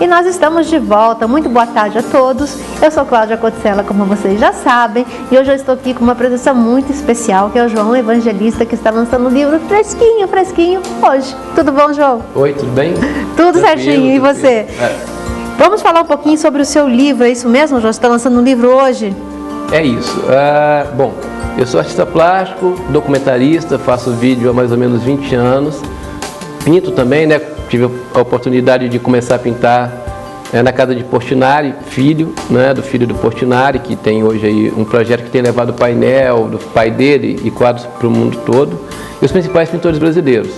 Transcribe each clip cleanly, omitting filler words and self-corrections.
E nós estamos de volta. Muito boa tarde a todos. Eu sou Cláudia Cotzella, como vocês já sabem, e hoje eu estou aqui com uma presença muito especial, que é o João Evangelista, que está lançando um livro fresquinho hoje. Tudo bom, João? Oi, tudo bem? Tudo certinho, e você? Vamos falar um pouquinho sobre o seu livro, é isso mesmo, João? Você está lançando um livro hoje? É isso. Bom, eu sou artista plástico, documentarista, faço vídeo há mais ou menos 20 anos. Pinto também, né? Tive a oportunidade de começar a pintar na casa de Portinari, filho, né? Do filho do Portinari, que tem hoje aí um projeto que tem levado o painel do pai dele e quadros para o mundo todo, e os principais pintores brasileiros.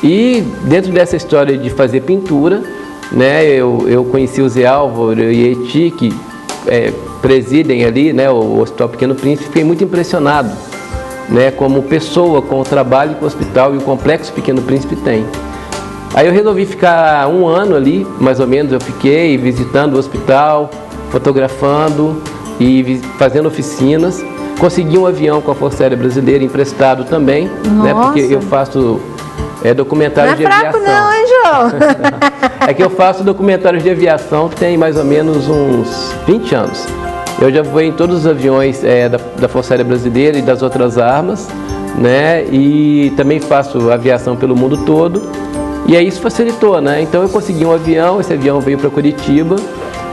E dentro dessa história de fazer pintura, né? Eu conheci o Zé Álvaro e a Eti, que presidem ali, né? O Hospital Pequeno Príncipe, fiquei muito impressionado, né? Como pessoa, com o trabalho que o hospital e o Complexo Pequeno Príncipe tem. Aí eu resolvi ficar um ano ali, mais ou menos, eu fiquei visitando o hospital, fotografando e fazendo oficinas. Consegui um avião com a Força Aérea Brasileira emprestado também, né? Porque eu faço documentários de aviação. Não é fraco não, hein, João? É que eu faço documentários de aviação tem mais ou menos uns 20 anos. Eu já voei em todos os aviões da Força Aérea Brasileira e das outras armas, né? E também faço aviação pelo mundo todo. E aí isso facilitou, né? Então eu consegui um avião, esse avião veio para Curitiba,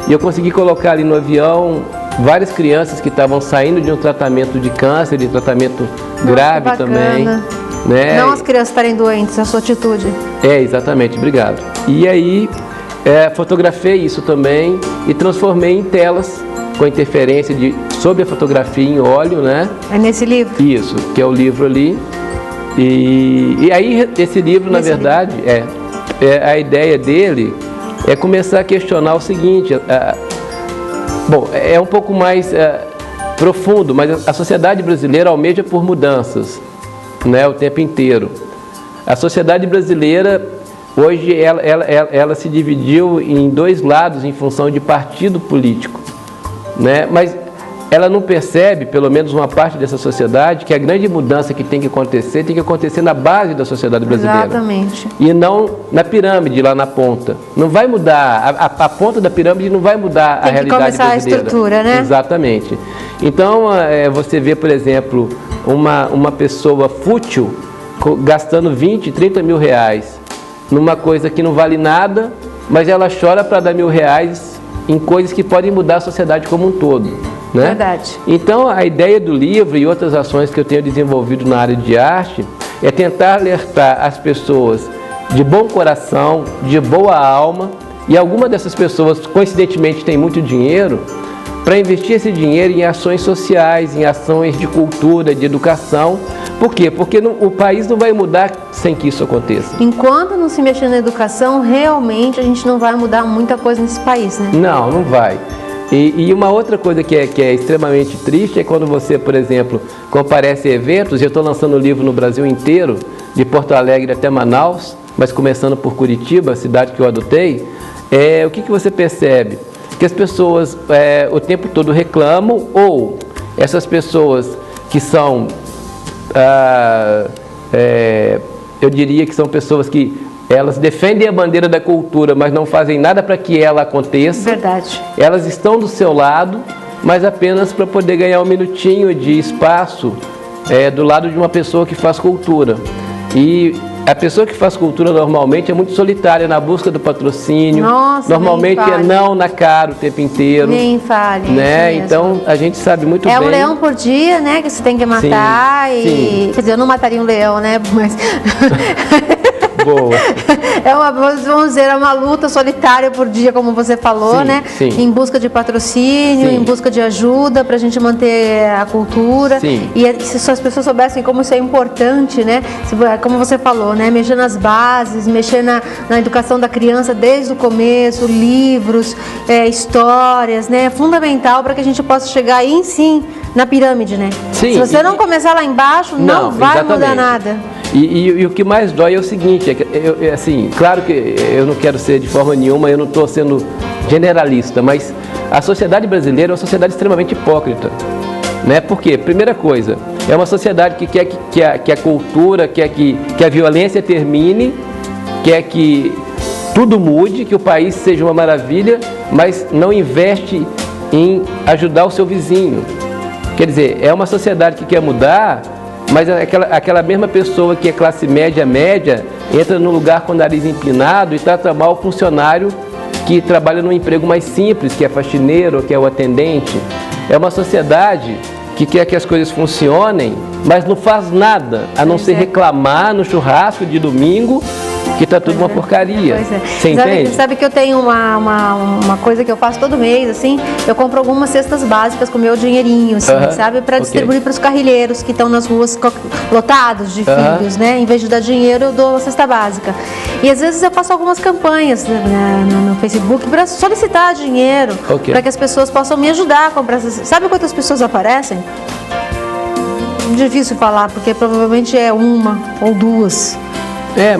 e eu consegui colocar ali no avião várias crianças que estavam saindo de um tratamento de câncer, de tratamento grave também. Né? Não as crianças estarem doentes, a sua atitude. Exatamente, obrigado. E aí fotografei isso também e transformei em telas com interferência sobre a fotografia em óleo, né? É nesse livro? Isso, que é o livro ali. E aí esse livro, na verdade, a ideia dele é começar a questionar o seguinte, bom, é um pouco mais profundo, mas a sociedade brasileira almeja por mudanças, né, o tempo inteiro. A sociedade brasileira, hoje, ela se dividiu em dois lados em função de partido político, né, mas ela não percebe, pelo menos uma parte dessa sociedade, que a grande mudança que tem que acontecer na base da sociedade brasileira. Exatamente. E não na pirâmide, lá na ponta. Não vai mudar, a ponta da pirâmide não vai mudar a realidade brasileira. Tem que começar a estrutura, né? Exatamente. Então, você vê, por exemplo, uma pessoa fútil gastando 20, 30 mil reais numa coisa que não vale nada, mas ela chora para dar R$1.000 em coisas que podem mudar a sociedade como um todo. Né? Verdade. Então, a ideia do livro e outras ações que eu tenho desenvolvido na área de arte é tentar alertar as pessoas de bom coração, de boa alma, e alguma dessas pessoas, coincidentemente, tem muito dinheiro, para investir esse dinheiro em ações sociais, em ações de cultura, de educação. Por quê? Porque o país não vai mudar sem que isso aconteça. Enquanto não se mexer na educação, realmente a gente não vai mudar muita coisa nesse país, né? Não, não vai. E uma outra coisa que é extremamente triste é quando você, por exemplo, comparece a eventos. Eu estou lançando um livro no Brasil inteiro, de Porto Alegre até Manaus, mas começando por Curitiba, a cidade que eu adotei. O que você percebe? Que as pessoas o tempo todo reclamam, ou essas pessoas que são, eu diria que são pessoas que elas defendem a bandeira da cultura, mas não fazem nada para que ela aconteça. Verdade. Elas estão do seu lado, mas apenas para poder ganhar um minutinho de espaço do lado de uma pessoa que faz cultura. E a pessoa que faz cultura normalmente é muito solitária na busca do patrocínio. Nossa, normalmente é não na cara o tempo inteiro. Nem fale. Né? Então a gente sabe muito bem. É um leão por dia, né? Que você tem que matar. Sim. Quer dizer, eu não mataria um leão, né? Mas boa. Vamos dizer, é uma luta solitária por dia, como você falou, sim, né? Sim. Em busca de patrocínio, sim, em busca de ajuda para a gente manter a cultura. Sim. E se as pessoas soubessem como isso é importante, né? Como você falou, né? Mexer nas bases, mexer na educação da criança desde o começo, livros, histórias, né? É fundamental para que a gente possa chegar aí, sim, na pirâmide, né? Sim, se você não começar lá embaixo, não vai mudar nada. E o que mais dói é o seguinte, assim, claro que eu não quero ser de forma nenhuma, eu não estou sendo generalista, mas a sociedade brasileira é uma sociedade extremamente hipócrita, né? Por quê? Primeira coisa, é uma sociedade que quer que a cultura, quer que a violência termine, quer que tudo mude, que o país seja uma maravilha, mas não investe em ajudar o seu vizinho. Quer dizer, é uma sociedade que quer mudar, mas aquela mesma pessoa que é classe média, entra no lugar com o nariz empinado e trata mal o funcionário que trabalha num emprego mais simples, que é faxineiro, que é o atendente. É uma sociedade que quer que as coisas funcionem, mas não faz nada, a não ser reclamar no churrasco de domingo, que está tudo uma porcaria. Você entende? Sabe que eu tenho uma coisa que eu faço todo mês, assim, eu compro algumas cestas básicas com meu dinheirinho, assim, sabe? Para distribuir para os carrilheiros que estão nas ruas lotados de filhos, né? Em vez de dar dinheiro, eu dou uma cesta básica. E às vezes eu faço algumas campanhas no Facebook para solicitar dinheiro, para que as pessoas possam me ajudar a comprar essas. Sabe quantas pessoas aparecem? Difícil falar, porque provavelmente é uma ou duas.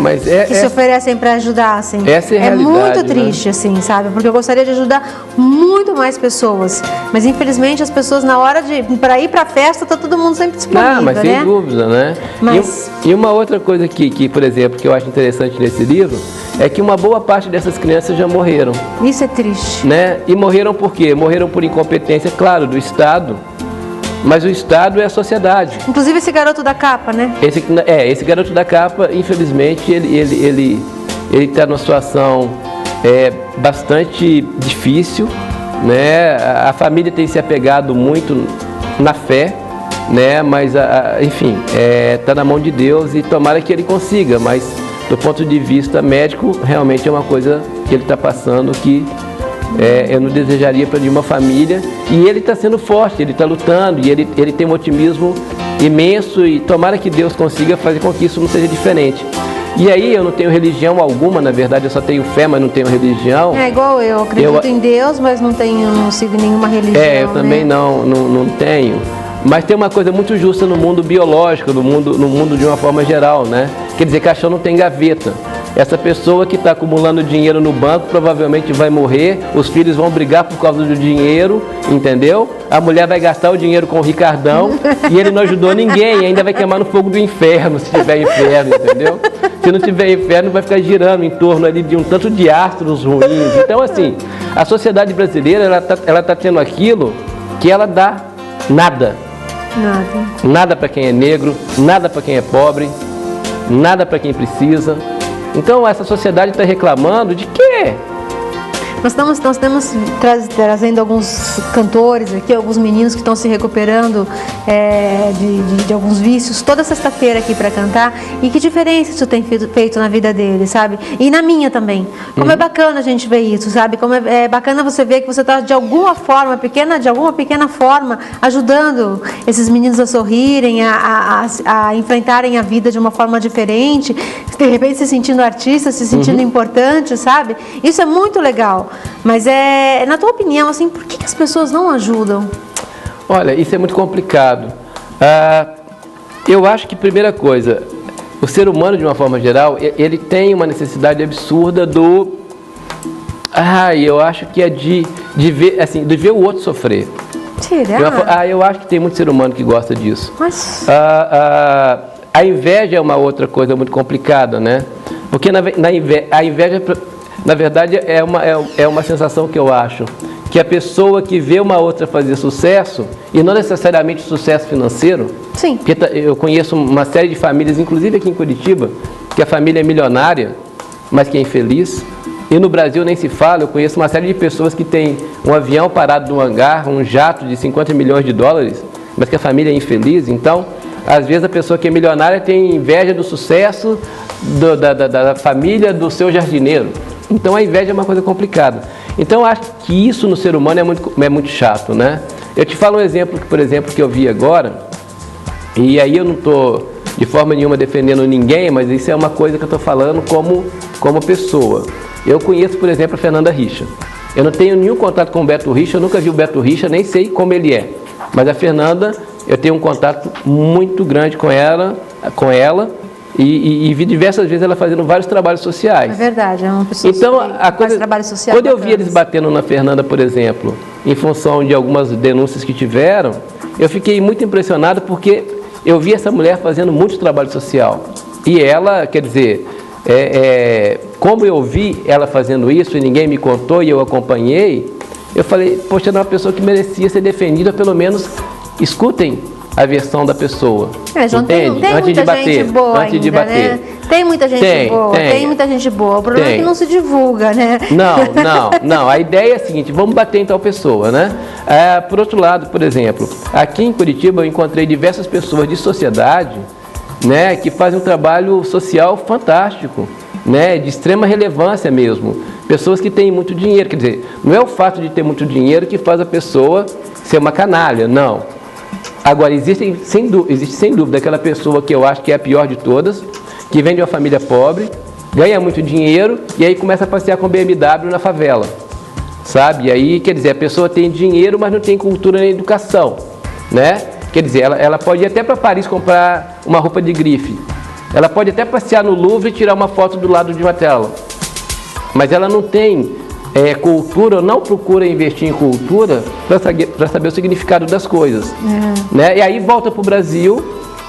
Mas que se oferecem para ajudar, assim. Essa é a realidade, muito triste, assim, sabe? Porque eu gostaria de ajudar muito mais pessoas. Mas infelizmente as pessoas, na hora para ir para a festa, tá todo mundo sempre disponível, mas sem dúvida, né? Mas... E uma outra coisa que, por exemplo, que eu acho interessante nesse livro, é que uma boa parte dessas crianças já morreram. Isso é triste. Né? E morreram por quê? Morreram por incompetência, claro, do Estado. Mas o Estado é a sociedade. Inclusive esse garoto da capa, né? Esse garoto da capa, infelizmente, ele está numa situação bastante difícil, né? A família tem se apegado muito na fé, né? Mas, enfim, está na mão de Deus e tomara que ele consiga. Mas, do ponto de vista médico, realmente é uma coisa que ele está passando que... eu não desejaria para nenhuma família, e ele está sendo forte, ele está lutando, e ele tem um otimismo imenso, e tomara que Deus consiga fazer com que isso não seja diferente. E aí eu não tenho religião alguma, na verdade eu só tenho fé, mas não tenho religião. É igual eu acredito em Deus, mas não sigo nenhuma religião. Eu também não tenho. Mas tem uma coisa muito justa no mundo biológico, no mundo de uma forma geral, né? Quer dizer, caixão não tem gaveta. Essa pessoa que está acumulando dinheiro no banco provavelmente vai morrer, os filhos vão brigar por causa do dinheiro, entendeu? A mulher vai gastar o dinheiro com o Ricardão e ele não ajudou ninguém, ainda vai queimar no fogo do inferno, se tiver inferno, entendeu? Se não tiver inferno, vai ficar girando em torno ali de um tanto de astros ruins. Então, assim, a sociedade brasileira, ela tá tendo aquilo que ela dá nada. Nada para quem é negro, nada para quem é pobre, nada para quem precisa. Então, essa sociedade está reclamando de quê? Nós estamos trazendo alguns cantores aqui, alguns meninos que estão se recuperando de alguns vícios toda sexta-feira aqui para cantar. E que diferença isso tem feito na vida deles, sabe? E na minha também. Como é bacana a gente ver isso, sabe? Como é bacana você ver que você está de alguma pequena forma, ajudando esses meninos a sorrirem, a enfrentarem a vida de uma forma diferente, de repente se sentindo artistas, se sentindo importantes, sabe? Isso é muito legal. Mas na tua opinião, assim, por que as pessoas não ajudam? Olha, isso é muito complicado. Eu acho que, primeira coisa, o ser humano, de uma forma geral, ele tem uma necessidade absurda eu acho que é de ver o outro sofrer. Será? Eu acho que tem muito ser humano que gosta disso. Mas... a inveja é uma outra coisa muito complicada, né? Porque a inveja... Na verdade, é uma sensação que eu acho, que a pessoa que vê uma outra fazer sucesso, e não necessariamente sucesso financeiro, sim. Porque eu conheço uma série de famílias, inclusive aqui em Curitiba, que a família é milionária, mas que é infeliz, e no Brasil nem se fala. Eu conheço uma série de pessoas que tem um avião parado no hangar, um jato de 50 milhões de dólares, mas que a família é infeliz. Então, às vezes a pessoa que é milionária tem inveja do sucesso da família do seu jardineiro. Então a inveja é uma coisa complicada. Então eu acho que isso no ser humano é muito chato, né? Eu te falo um exemplo, por exemplo, que eu vi agora, e aí eu não estou de forma nenhuma defendendo ninguém, mas isso é uma coisa que eu estou falando como pessoa. Eu conheço, por exemplo, a Fernanda Richa. Eu não tenho nenhum contato com o Beto Richa, eu nunca vi o Beto Richa, nem sei como ele é. Mas a Fernanda, eu tenho um contato muito grande com ela, e vi diversas vezes ela fazendo vários trabalhos sociais. É verdade, é uma pessoa então, que faz trabalho social. Quando eu vi eles batendo na Fernanda, por exemplo, em função de algumas denúncias que tiveram, eu fiquei muito impressionado porque eu vi essa mulher fazendo muito trabalho social. E ela, quer dizer, como eu vi ela fazendo isso e ninguém me contou e eu acompanhei, eu falei, poxa, era uma pessoa que merecia ser defendida, pelo menos escutem a versão da pessoa. Tem muita gente boa ainda, né? Tem muita gente boa, tem muita gente boa. O problema é que não se divulga, né? Não. A ideia é a seguinte, vamos bater em tal pessoa, né? Por outro lado, por exemplo, aqui em Curitiba eu encontrei diversas pessoas de sociedade, né, que fazem um trabalho social fantástico, né, de extrema relevância mesmo. Pessoas que têm muito dinheiro, quer dizer, não é o fato de ter muito dinheiro que faz a pessoa ser uma canalha, não. Agora, existe sem dúvida aquela pessoa que eu acho que é a pior de todas, que vem de uma família pobre, ganha muito dinheiro e aí começa a passear com BMW na favela, sabe? E aí, quer dizer, a pessoa tem dinheiro, mas não tem cultura nem educação, né? Quer dizer, ela pode ir até para Paris comprar uma roupa de grife. Ela pode até passear no Louvre e tirar uma foto do lado de uma tela. Mas ela não tem cultura, ou não procura investir em cultura para saber o significado das coisas. Né? E aí volta para o Brasil,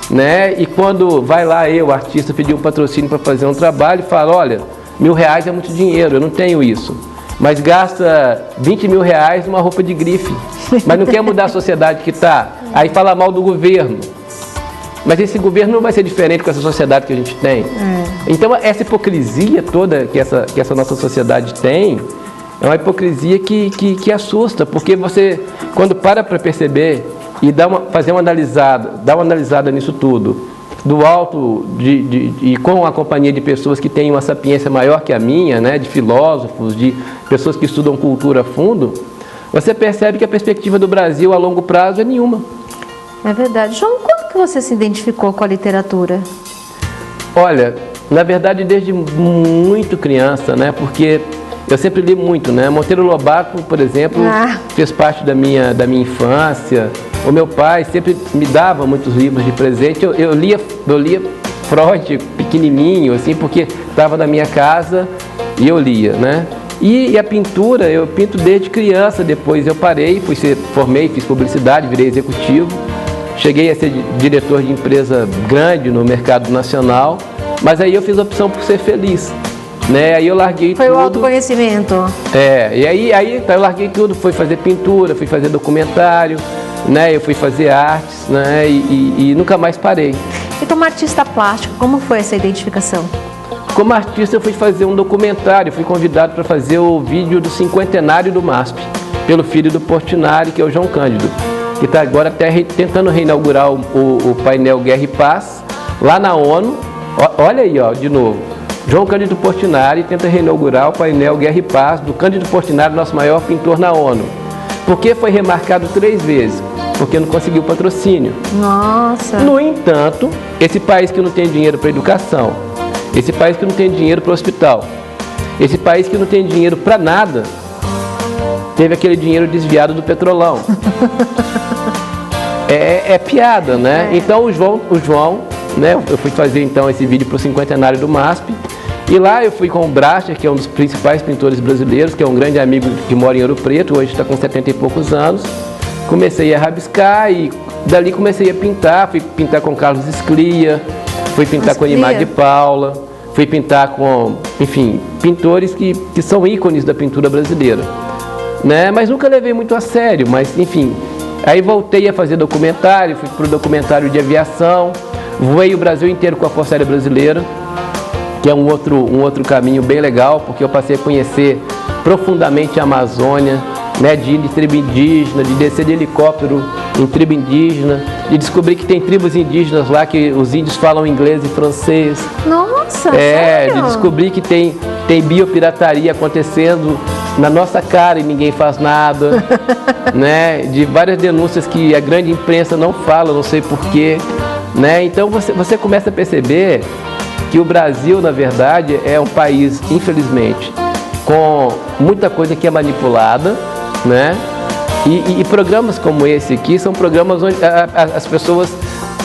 né? E quando vai lá, o artista, pedir um patrocínio para fazer um trabalho, fala, olha, R$1.000 é muito dinheiro, eu não tenho isso. Mas gasta R$20.000 numa roupa de grife. Mas não quer mudar a sociedade que está. Aí fala mal do governo. Mas esse governo não vai ser diferente com essa sociedade que a gente tem. Então, essa hipocrisia toda que essa nossa sociedade tem, é uma hipocrisia que assusta. Porque você, quando para perceber e dá uma analisada nisso tudo, do alto e com a companhia de pessoas que têm uma sapiência maior que a minha, né, de filósofos, de pessoas que estudam cultura a fundo, você percebe que a perspectiva do Brasil a longo prazo é nenhuma. É verdade. João, quando que você se identificou com a literatura? Olha, na verdade desde muito criança, né, porque eu sempre li muito, né? Monteiro Lobato, por exemplo, fez parte da minha infância. O meu pai sempre me dava muitos livros de presente. Eu lia Freud pequenininho, assim, porque estava na minha casa e eu lia, né? E a pintura, eu pinto desde criança. Depois eu parei, formei, fiz publicidade, virei executivo. Cheguei a ser diretor de empresa grande no mercado nacional. Mas aí eu fiz a opção por ser feliz. Né? Aí eu larguei tudo. Foi o autoconhecimento. E aí eu larguei tudo, fui fazer pintura, fui fazer documentário, né? Eu fui fazer artes, né? E nunca mais parei. E como artista plástico, como foi essa identificação? Como artista eu fui fazer um documentário, fui convidado para fazer o vídeo do 50º do MASP, pelo filho do Portinari, que é o João Cândido, que está agora até tentando reinaugurar o painel Guerra e Paz, lá na ONU. Olha aí, ó, de novo. João Cândido Portinari tenta reinaugurar o painel Guerra e Paz do Cândido Portinari, nosso maior pintor na ONU. Por que foi remarcado 3 vezes? Porque não conseguiu patrocínio. Nossa! No entanto, esse país que não tem dinheiro para educação, esse país que não tem dinheiro para o hospital, esse país que não tem dinheiro para nada, teve aquele dinheiro desviado do Petrolão. É piada, né? Então o João, né? Eu fui fazer então esse vídeo para o 50º do MASP. E lá eu fui com o Bracher, que é um dos principais pintores brasileiros, que é um grande amigo que mora em Ouro Preto, hoje está com 70 e poucos anos. Comecei a rabiscar e dali comecei a pintar. Fui pintar com Carlos Esclia, fui pintar com Animar de Paula, fui pintar com, enfim, pintores que são ícones da pintura brasileira. Né? Mas nunca levei muito a sério, mas enfim. Aí voltei a fazer documentário, fui para o documentário de aviação, voei o Brasil inteiro com a Força Aérea Brasileira, que é um outro caminho bem legal, porque eu passei a conhecer profundamente a Amazônia, né, de ir de tribo indígena, de descer de helicóptero em tribo indígena, de descobrir que tem tribos indígenas lá que os índios falam inglês e francês. Nossa, sério? De descobrir que tem biopirataria acontecendo na nossa cara e ninguém faz nada, né, de várias denúncias que a grande imprensa não fala, não sei porquê, né, então você começa a perceber que o Brasil, na verdade, é um país, infelizmente, com muita coisa que é manipulada, né? E programas como esse aqui são programas onde as pessoas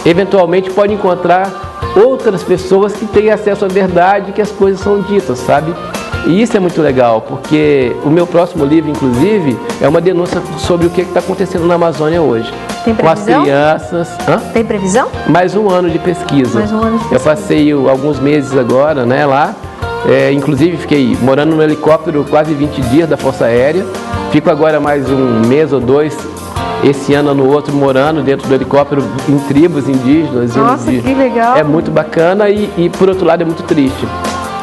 eventualmente podem encontrar outras pessoas que têm acesso à verdade, que as coisas são ditas, sabe? E isso é muito legal, porque o meu próximo livro, inclusive, é uma denúncia sobre o que está acontecendo na Amazônia hoje. Tem previsão? Com as crianças. Tem previsão? Mais um ano de pesquisa. Mais um ano de pesquisa. Eu passei alguns meses agora, né, lá. Inclusive fiquei morando no helicóptero quase 20 dias da Força Aérea. Fico agora mais um mês ou dois, esse ano ou no outro, morando dentro do helicóptero em tribos indígenas. Nossa, que legal! É muito bacana e por outro lado é muito triste.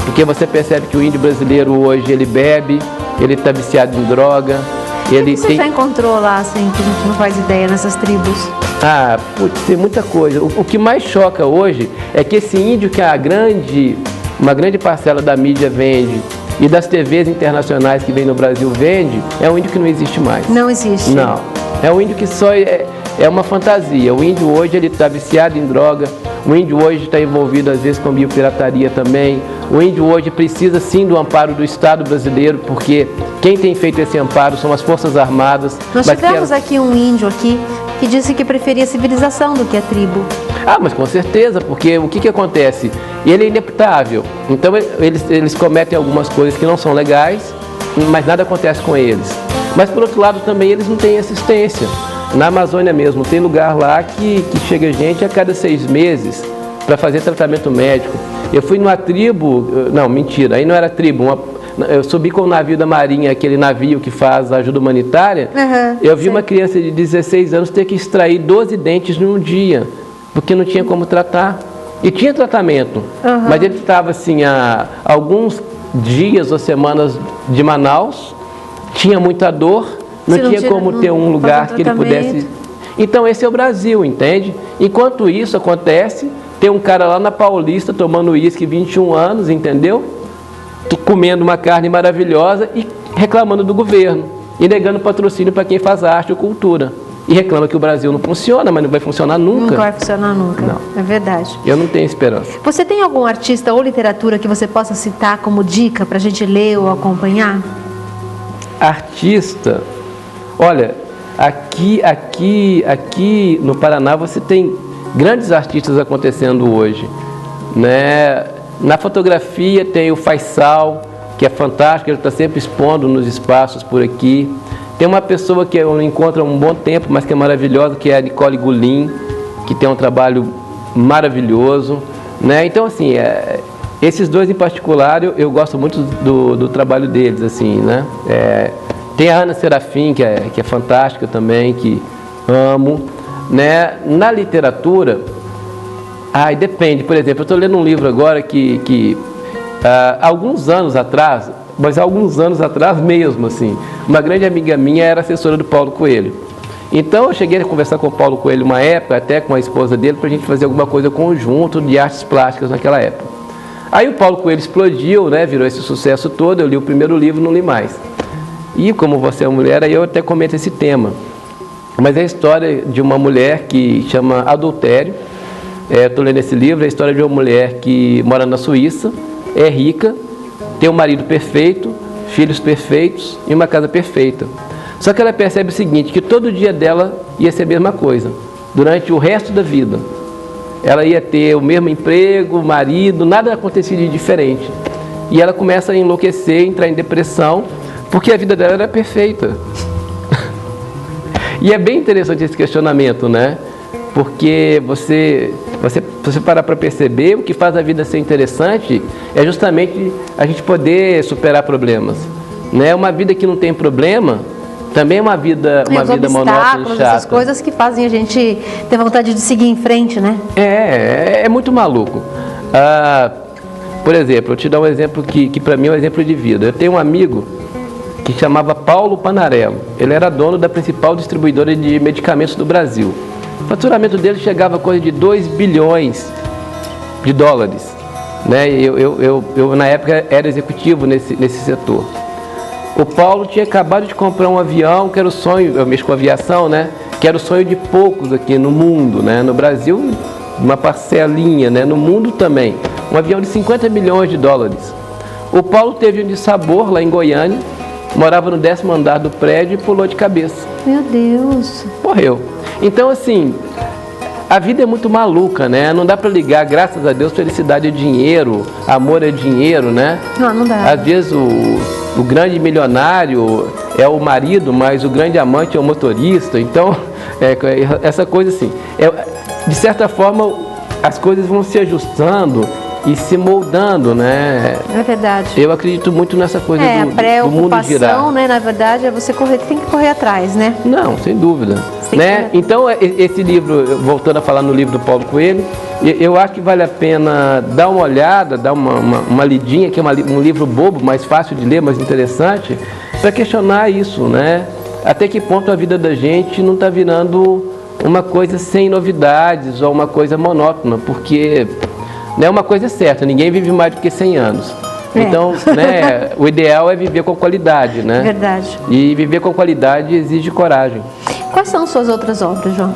Porque você percebe que o índio brasileiro hoje, ele bebe, ele está viciado em droga. O que você já encontrou lá, assim, que a gente não faz ideia nessas tribos? Putz, tem muita coisa. O que mais choca hoje é que esse índio que uma grande parcela da mídia vende e das TVs internacionais que vem no Brasil vende, é um índio que não existe mais. Não existe? Não. É um índio que só é uma fantasia. O índio hoje ele está viciado em droga. O índio hoje está envolvido às vezes com biopirataria também. O índio hoje precisa sim do amparo do Estado brasileiro, porque quem tem feito esse amparo são as Forças Armadas. Nós tivemos aqui um índio aqui que disse que preferia a civilização do que a tribo. Mas com certeza, porque o que acontece? Ele é ineptável, então eles cometem algumas coisas que não são legais, mas nada acontece com eles. Mas por outro lado também eles não têm assistência. Na Amazônia mesmo, tem lugar lá que chega gente a cada 6 meses para fazer tratamento médico. Eu fui numa tribo, não, mentira, aí não era tribo, eu subi com o navio da Marinha, aquele navio que faz ajuda humanitária. Eu vi uma criança de 16 anos ter que extrair 12 dentes num dia, porque não tinha como tratar. E tinha tratamento, mas ele estava assim há alguns dias ou semanas de Manaus, tinha muita dor, não tinha como ter um lugar que ele pudesse... Então esse é o Brasil, entende? Enquanto isso acontece, tem um cara lá na Paulista tomando uísque 21 anos, entendeu? Comendo uma carne maravilhosa e reclamando do governo, e negando patrocínio para quem faz arte ou cultura. E reclama que o Brasil não funciona, mas não vai funcionar nunca. Não vai funcionar nunca, não. É verdade. Eu não tenho esperança. Você tem algum artista ou literatura que você possa citar como dica para a gente ler ou acompanhar? Artista? Olha, aqui no Paraná você tem grandes artistas acontecendo hoje, né? Na fotografia tem o Faisal, que é fantástico, ele está sempre expondo nos espaços por aqui. Tem uma pessoa que eu não encontro há um bom tempo, mas que é maravilhosa, que é a Nicole Gulin, que tem um trabalho maravilhoso, né? Então, assim, esses dois em particular, eu gosto muito do trabalho deles, assim, né? Tem a Ana Serafim, que é fantástica também, que amo, né? Na literatura, depende. Por exemplo, eu estou lendo um livro agora que alguns anos atrás, mas alguns anos atrás mesmo, assim, uma grande amiga minha era assessora do Paulo Coelho. Então eu cheguei a conversar com o Paulo Coelho uma época, até com a esposa dele, para a gente fazer alguma coisa conjunto de artes plásticas naquela época. Aí o Paulo Coelho explodiu, né, virou esse sucesso todo, eu li o primeiro livro, não li mais. E como você é mulher, aí eu até comento esse tema. Mas é a história de uma mulher que chama Adultério. Estou lendo esse livro, é a história de uma mulher que mora na Suíça, é rica, tem um marido perfeito, filhos perfeitos e uma casa perfeita. Só que ela percebe o seguinte, que todo dia dela ia ser a mesma coisa, durante o resto da vida. Ela ia ter o mesmo emprego, marido, nada acontecia de diferente. E ela começa a enlouquecer, entrar em depressão, porque a vida dela era perfeita. E é bem interessante esse questionamento, né? Porque você parar para perceber, o que faz a vida ser interessante é justamente a gente poder superar problemas, né? Uma vida que não tem problema também é uma vida monótona e chata. Essas coisas que fazem a gente ter vontade de seguir em frente, né? É muito maluco. Por exemplo, eu te dar um exemplo que para mim é um exemplo de vida. Eu tenho um amigo que chamava Paulo Panarello. Ele era dono da principal distribuidora de medicamentos do Brasil. O faturamento dele chegava a coisa de 2 bilhões de dólares, né? Eu na época era executivo nesse setor. O Paulo tinha acabado de comprar um avião, que era o sonho, eu mexo com aviação, né? Que era o sonho de poucos aqui no mundo, né? No Brasil, uma parcelinha, né? No mundo também. Um avião de 50 milhões de dólares. O Paulo teve um dissabor lá em Goiânia, morava no 10º andar do prédio e pulou de cabeça. Meu Deus! Morreu. Então, assim, a vida é muito maluca, né? Não dá para ligar, graças a Deus, felicidade é dinheiro, amor é dinheiro, né? Não dá. Às vezes o grande milionário é o marido, mas o grande amante é o motorista. Então, essa coisa assim, de certa forma, as coisas vão se ajustando e se moldando, né? É verdade. Eu acredito muito nessa coisa do mundo girar. Né? Na verdade, é você tem que correr atrás, né? Não, sem dúvida. Né? Então, esse livro, voltando a falar no livro do Paulo Coelho, eu acho que vale a pena dar uma olhada, dar uma lidinha, que é um livro bobo, mais fácil de ler, mais interessante, para questionar isso, né? Até que ponto a vida da gente não está virando uma coisa sem novidades ou uma coisa monótona, porque... Né, uma coisa é certa, ninguém vive mais do que 100 anos. Então, né, o ideal é viver com qualidade, né? Verdade. E viver com qualidade exige coragem. Quais são suas outras obras, João?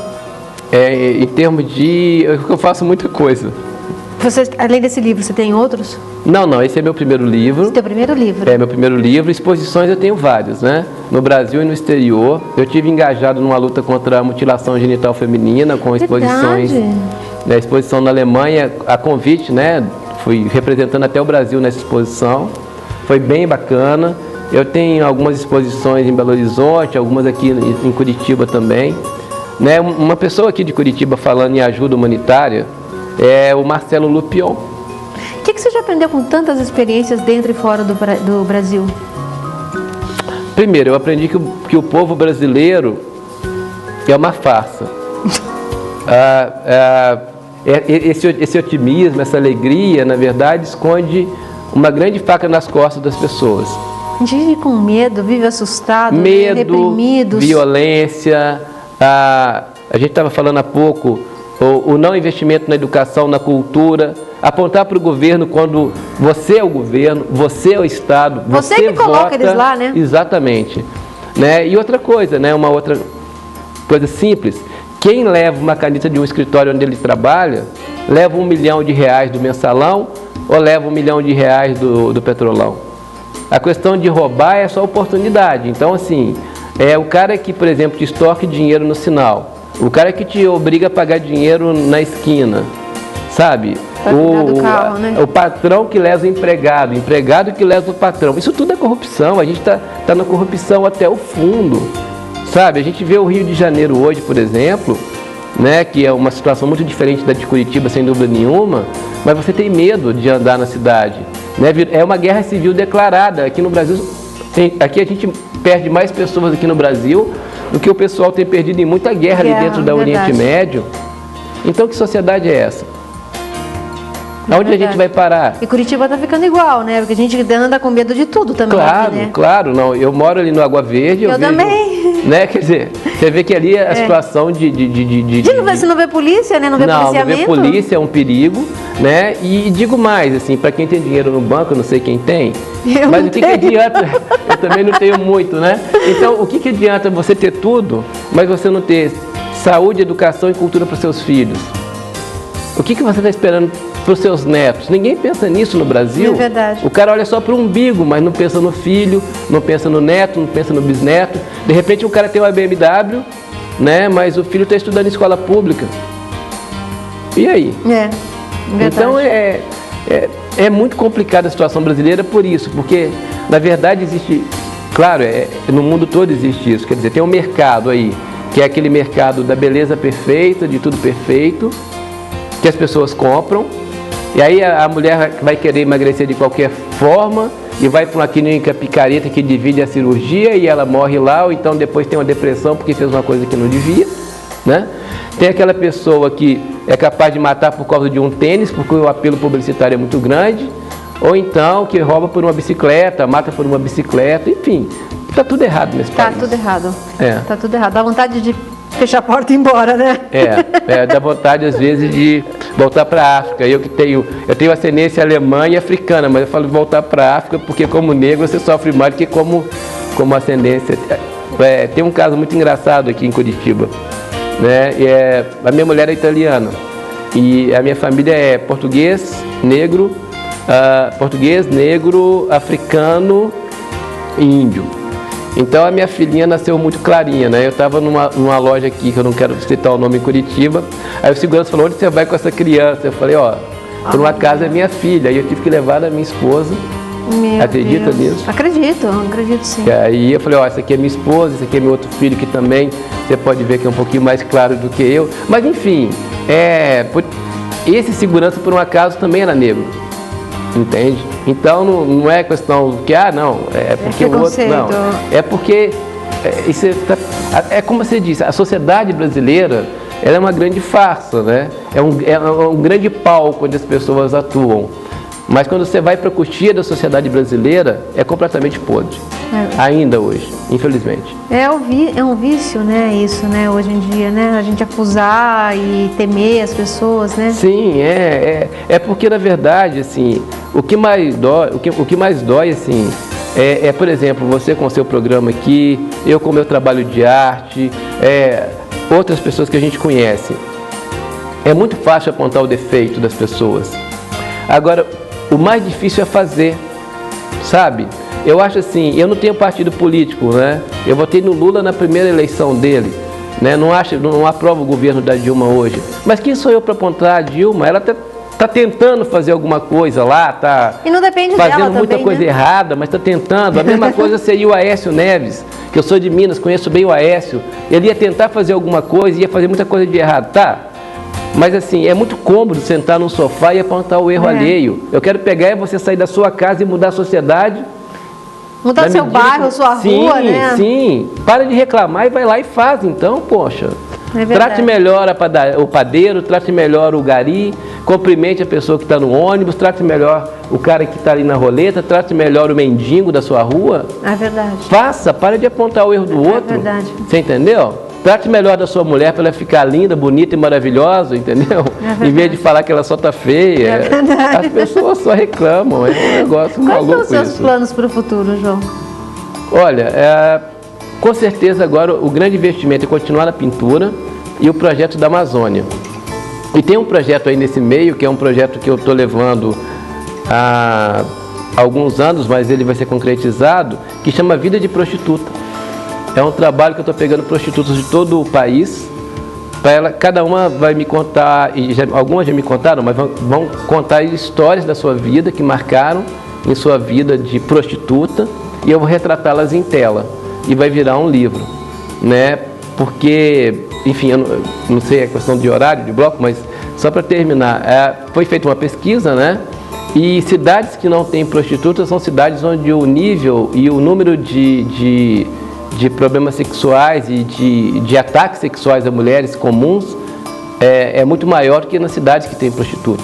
Em termos de... Eu faço muita coisa. Você, além desse livro, você tem outros? Não, esse é meu primeiro livro. Esse é o teu primeiro livro? É meu primeiro livro. Exposições eu tenho várias, né? No Brasil e no exterior. Eu tive engajado numa luta contra a mutilação genital feminina, com exposições... Na exposição na Alemanha, a convite, né? Fui representando até o Brasil nessa exposição. Foi bem bacana. Eu tenho algumas exposições em Belo Horizonte, algumas aqui em Curitiba também. Né? Uma pessoa aqui de Curitiba falando em ajuda humanitária é o Marcelo Lupion. O que você já aprendeu com tantas experiências dentro e fora do Brasil? Primeiro, eu aprendi que o povo brasileiro é uma farsa. Esse otimismo, essa alegria, na verdade, esconde uma grande faca nas costas das pessoas. A gente vive com medo, vive assustado, reprimidos. Violência, a gente estava falando há pouco, o não investimento na educação, na cultura, apontar para o governo quando você é o governo, você é o Estado, você que coloca eles lá, né? Exatamente. Né? E outra coisa, né? Uma outra coisa simples. Quem leva uma caneta de um escritório onde ele trabalha, leva R$1 milhão do mensalão ou leva R$1 milhão do petrolão? A questão de roubar é só oportunidade. Então, assim, o cara que, por exemplo, te extorque dinheiro no sinal, o cara que te obriga a pagar dinheiro na esquina, sabe? O patrão que lesa o empregado que lesa o patrão. Isso tudo é corrupção. A gente tá na corrupção até o fundo. Sabe, a gente vê o Rio de Janeiro hoje, por exemplo, né, que é uma situação muito diferente da de Curitiba, sem dúvida nenhuma, mas você tem medo de andar na cidade. Né? É uma guerra civil declarada. Aqui no Brasil, aqui a gente perde mais pessoas aqui no Brasil do que o pessoal tem perdido em muita guerra ali dentro da Oriente Médio. Então, que sociedade é essa? Aonde a gente vai parar? E Curitiba está ficando igual, né? Porque a gente anda com medo de tudo também. Claro, aqui, né? Claro. Não, eu moro ali no Água Verde. Eu também. Né? Quer dizer, você vê que ali a situação Você não vê polícia, né? Não vê policiamento? Não vê polícia, é um perigo, né? E digo mais, assim, para quem tem dinheiro no banco, eu não sei quem tem, mas o que adianta? Eu também não tenho muito, né? Então, o que adianta você ter tudo, mas você não ter saúde, educação e cultura para os seus filhos? O que você está esperando para os seus netos? Ninguém pensa nisso no Brasil. É verdade. O cara olha só para o umbigo, mas não pensa no filho, não pensa no neto, não pensa no bisneto. De repente o cara tem uma BMW, né? Mas o filho está estudando em escola pública. E aí? Verdade. Então é muito complicada a situação brasileira por isso, porque na verdade existe, claro, no mundo todo existe isso. Quer dizer, tem um mercado aí, que é aquele mercado da beleza perfeita, de tudo perfeito, que as pessoas compram, e aí a mulher vai querer emagrecer de qualquer forma e vai para uma clínica picareta que divide a cirurgia e ela morre lá, ou então depois tem uma depressão porque fez uma coisa que não devia, né? Tem aquela pessoa que é capaz de matar por causa de um tênis, porque o apelo publicitário é muito grande, ou então que rouba por uma bicicleta, mata por uma bicicleta, enfim, está tudo errado nesse país. Tá tudo errado. É. Tá tudo errado. Dá vontade de fechar a porta e ir embora, né? Dá vontade às vezes de voltar para a África. Eu tenho ascendência alemã e africana, mas eu falo voltar para a África porque como negro você sofre mais do que como ascendência. Tem um caso muito engraçado aqui em Curitiba, né? A minha mulher é italiana e a minha família é português, negro, africano e índio. Então a minha filhinha nasceu muito clarinha, né? Eu estava numa loja aqui, que eu não quero citar o nome, em Curitiba. Aí o segurança falou, onde você vai com essa criança? Eu falei, por uma casa é minha filha. Aí eu tive que levar a minha esposa Acredita nisso? Acredito sim. E aí eu falei, ó, essa aqui é minha esposa, esse aqui é meu outro filho que também, você pode ver que é um pouquinho mais claro do que eu. Mas enfim, esse segurança por um acaso também era negro. Entende? Então não é questão que, não, é porque o outro. Não. É porque é como você disse, a sociedade brasileira ela é uma grande farsa, né? É um grande palco onde as pessoas atuam. Mas quando você vai para a coxia da sociedade brasileira, é completamente podre. Ainda hoje, infelizmente. É um vício, né, isso, né, hoje em dia, né? A gente acusar e temer as pessoas, né? Sim, é porque, na verdade, assim, o que mais dói, assim, por exemplo, você com o seu programa aqui, eu com o meu trabalho de arte, outras pessoas que a gente conhece. É muito fácil apontar o defeito das pessoas. Agora, o mais difícil é fazer, sabe? Eu acho assim, eu não tenho partido político, né? Eu votei no Lula na primeira eleição dele, né? Não aprovo o governo da Dilma hoje. Mas quem sou eu para apontar a Dilma? Ela tá tentando fazer alguma coisa lá, tá e não depende fazendo dela muita também, coisa né? errada, mas está tentando. A mesma coisa seria o Aécio Neves, que eu sou de Minas, conheço bem o Aécio. Ele ia tentar fazer alguma coisa, ia fazer muita coisa de errado, tá? Mas assim, é muito cômodo sentar num sofá e apontar o erro alheio. Eu quero pegar você sair da sua casa e mudar a sociedade. Mudar seu bairro, sua rua, né? Sim, para de reclamar e vai lá e faz, então, poxa. Trate melhor o padeiro, trate melhor o gari, cumprimente a pessoa que está no ônibus, trate melhor o cara que está ali na roleta, trate melhor o mendigo da sua rua. É verdade. Faça, para de apontar o erro do outro. É verdade. Você entendeu? Trate melhor da sua mulher para ela ficar linda, bonita e maravilhosa, entendeu? Em vez de falar que ela só está feia. É verdade. As pessoas só reclamam, é um negócio maluco. Quais são os seus planos para o futuro, João? Olha, com certeza agora o grande investimento é continuar na pintura e o projeto da Amazônia. E tem um projeto aí nesse meio, que é um projeto que eu estou levando há alguns anos, mas ele vai ser concretizado, que chama Vida de Prostituta. É um trabalho que eu estou pegando prostitutas de todo o país, cada uma vai me contar, algumas já me contaram, mas vão contar histórias da sua vida que marcaram em sua vida de prostituta, e eu vou retratá-las em tela, e vai virar um livro, né? Porque, enfim, eu não sei a questão de horário, de bloco, mas só para terminar, foi feita uma pesquisa, né? E cidades que não têm prostitutas são cidades onde o nível e o número de problemas sexuais e de ataques sexuais a mulheres comuns é muito maior do que nas cidades que têm prostituta.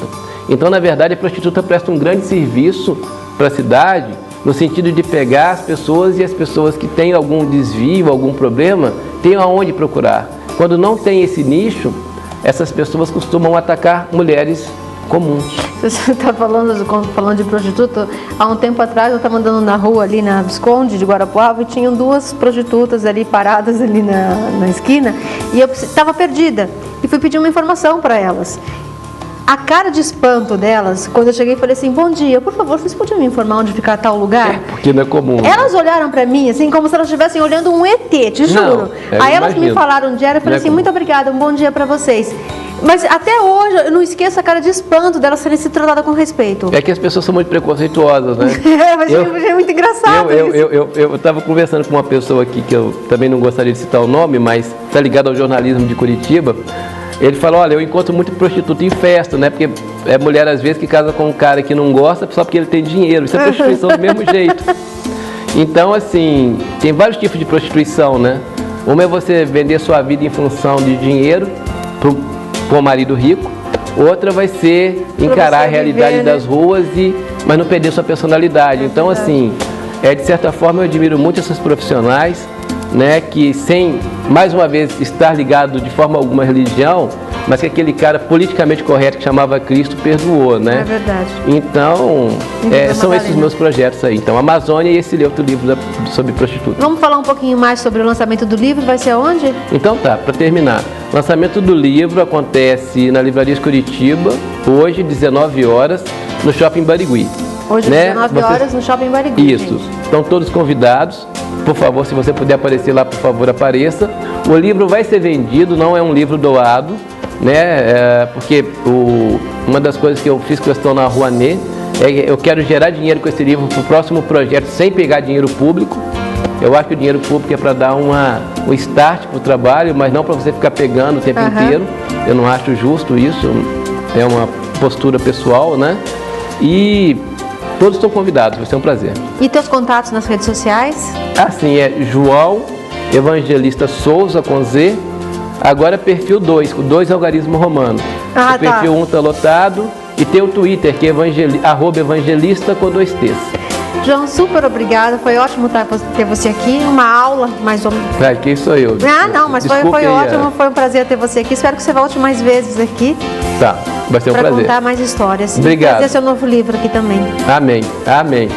Então, na verdade, a prostituta presta um grande serviço para a cidade, no sentido de pegar as pessoas e as pessoas que têm algum desvio, algum problema, têm aonde procurar. Quando não tem esse nicho, essas pessoas costumam atacar mulheres comuns. Você está falando de prostituta, há um tempo atrás eu estava andando na rua ali na Visconde de Guarapuava e tinham duas prostitutas ali paradas ali na esquina e eu estava perdida e fui pedir uma informação para elas. A cara de espanto delas, quando eu cheguei, falei assim, bom dia, por favor, vocês podiam me informar onde fica tal lugar? Porque não é comum. Elas olharam para mim, assim, como se elas estivessem olhando um ET, te juro. Aí elas me falaram onde era, eu falei assim, muito obrigada, um bom dia para vocês. Mas até hoje, eu não esqueço a cara de espanto delas serem se tratadas com respeito. É que as pessoas são muito preconceituosas, né? Mas é muito engraçado eu estava conversando com uma pessoa aqui, que eu também não gostaria de citar o nome, mas está ligado ao jornalismo de Curitiba. Ele falou, olha, eu encontro muito prostituta em festa, né? Porque é mulher, às vezes, que casa com um cara que não gosta só porque ele tem dinheiro. Isso é prostituição do mesmo jeito. Então, assim, tem vários tipos de prostituição, né? Uma é você vender sua vida em função de dinheiro para o marido rico. Outra vai ser encarar a realidade das ruas, mas não perder sua personalidade. Então, assim, de certa forma, eu admiro muito esses profissionais, né, que sem, mais uma vez, estar ligado de forma alguma à religião, mas que aquele cara politicamente correto que chamava Cristo perdoou, né? É verdade. Então, são esses meus projetos aí. Então, Amazônia e esse outro livro sobre prostituta. Vamos falar um pouquinho mais sobre o lançamento do livro, vai ser onde? Então tá, para terminar, o lançamento do livro acontece na Livraria Curitiba, hoje, 19 horas, no Shopping Barigui. Hoje, né? 19 horas, no Shopping Barigui. Isso. Gente. Estão todos convidados. Por favor, se você puder aparecer lá, por favor, apareça. O livro vai ser vendido, não é um livro doado, né? Porque uma das coisas que eu fiz questão na Rouanet Eu quero gerar dinheiro com esse livro para o próximo projeto sem pegar dinheiro público. Eu acho que o dinheiro público é para dar um start para o trabalho, mas não para você ficar pegando o tempo inteiro. Eu não acho justo isso, é uma postura pessoal, né? E todos estão convidados, vai ser um prazer. E teus contatos nas redes sociais? Assim, é João Evangelista Souza com Z. Agora é perfil 2, o 2 é algarismo romano. O perfil 1 está lotado. E tem o Twitter, que é @evangelista com 2 T's. João, super obrigada. Foi ótimo ter você aqui. Uma aula, mais ou menos. Quem sou eu? Não, mas foi ótimo. Foi um prazer ter você aqui. Espero que você volte mais vezes aqui. Tá, vai ser um prazer. Para contar mais histórias. Obrigado. E fazer seu novo livro aqui também. Amém, amém.